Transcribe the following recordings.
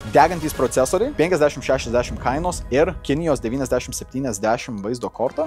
Degantys procesoriai, 5060 kainos ir Kinijos 9070 vaizdo korta.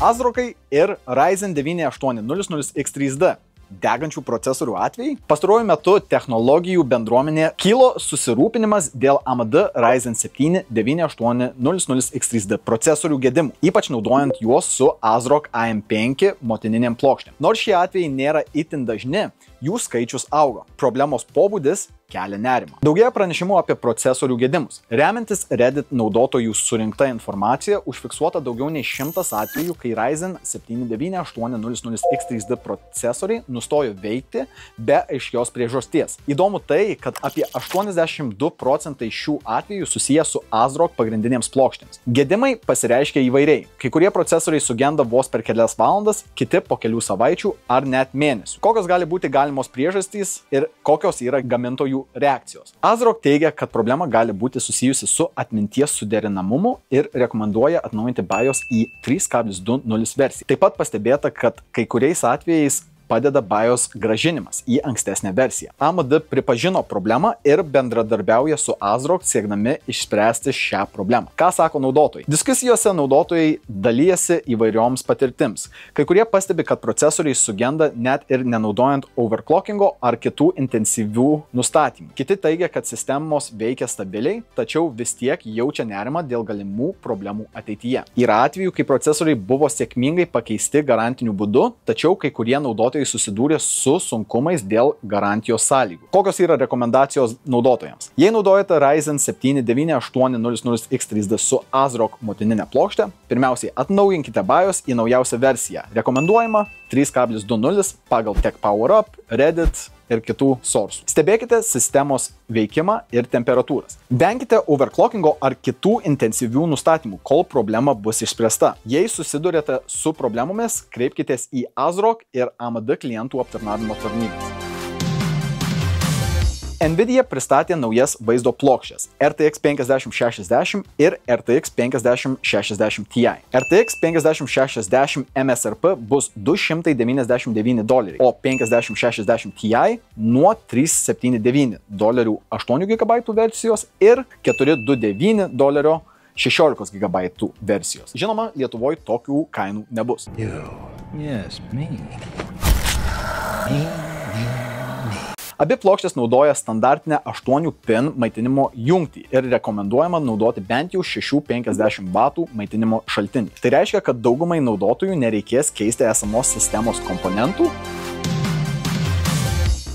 ASROCai ir Ryzen 9 800X3D. Degančių procesorių atvejai. Pastaruoju metu technologijų bendruomenė kilo susirūpinimas dėl AMD Ryzen 7 9800X3D procesorių gedimų, ypač naudojant juos su ASRock AM5 motininiam plokštėm. Nors šie atvejai nėra itin dažni, jų skaičius augo. Problemos pobūdis kelia nerimą. Daugėja pranešimų apie procesorių gedimus. Remiantis Reddit naudotojų surinkta informacija, užfiksuota daugiau nei 100 atvejų, kai Ryzen 7 9800X3D procesoriai nustojo veikti be aiškios priežasties. Įdomu tai, kad apie 82% šių atvejų susiję su ASRock pagrindinėms plokštėms. Gedimai pasireiškia įvairiai. Kai kurie procesoriai sugenda vos per kelias valandas, kiti po kelių savaičių ar net mėnesių. Kokios gali būti galimos priežastys ir kokios yra gamintojų reakcijos? ASRock teigia, kad problema gali būti susijusi su atminties suderinamumu ir rekomenduoja atnaujinti BIOS į 3.2.0 versiją. Taip pat pastebėta, kad kai kuriais atvejais padeda BIOS grąžinimas į ankstesnę versiją. AMD pripažino problemą ir bendradarbiauja su ASRock siekdami išspręsti šią problemą. Ką sako naudotojai? Diskusijose naudotojai dalyjasi įvairioms patirtims. Kai kurie pastebi, kad procesoriai sugenda net ir nenaudojant overclockingo ar kitų intensyvių nustatymų. Kiti teigia, kad sistemos veikia stabiliai, tačiau vis tiek jaučia nerimą dėl galimų problemų ateityje. Yra atvejų, kai procesoriai buvo sėkmingai pakeisti garantiniu būdu, tačiau kai kurie naudotojai susidūrė su sunkumais dėl garantijos sąlygų. Kokios yra rekomendacijos naudotojams? Jei naudojate Ryzen 7 9800X3D su ASRock motininė plokštė, pirmiausiai atnaujinkite BIOS į naujausią versiją. Rekomenduojama 3.2.0 pagal TechPowerUp, Reddit ir kitų sourcų. Stebėkite sistemos veikimą ir temperatūras. Venkite overclockingo ar kitų intensyvių nustatymų, kol problema bus išspręsta. Jei susidurėte su problemomis, kreipkitės į ASRock ir AMD klientų aptarnavimo tarnybas. Nvidia pristatė naujas vaizdo plokščias RTX 5060 ir RTX 5060 Ti. RTX 5060 MSRP bus $299, o 5060 Ti nuo $379 8 GB versijos ir $429 16 GB versijos. Žinoma, Lietuvoje tokių kainų nebus. Abi plokštės naudoja standartinę 8-pin maitinimo jungtį ir rekomenduojama naudoti bent jau 650 W maitinimo šaltinį. Tai reiškia, kad daugumai naudotojų nereikės keisti esamos sistemos komponentų.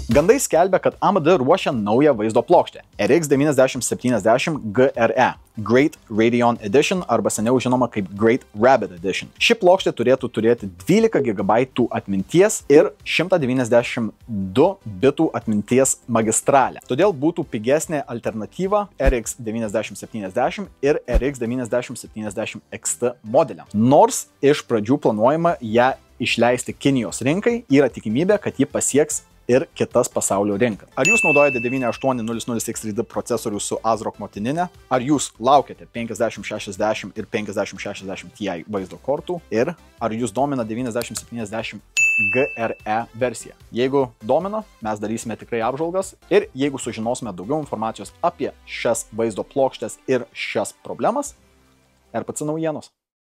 Gandai skelbia, kad AMD ruošia naują vaizdo plokštę RX 9070 GRE Great Radeon Edition arba seniau žinoma kaip Great Rabbit Edition. Ši plokštė turėtų turėti 12 GB atminties ir 192 bitų atminties magistralę. Todėl būtų pigesnė alternatyva RX 9070 ir RX 9070 XT modeliams. Nors iš pradžių planuojama ją išleisti Kinijos rinkai, yra tikimybė, kad ji pasieks ir kitas pasaulio rinkas. Ar jūs naudojate 9800X3D procesorių su ASRock motininė? Ar jūs laukiate 5060 ir 5060 Ti vaizdo kortų? Ir ar jūs domina 9070 GRE versija? Jeigu domina, mes darysime tikrai apžvalgas ir jeigu sužinosime daugiau informacijos apie šias vaizdo plokštės ir šias problemas, RPC naujienos.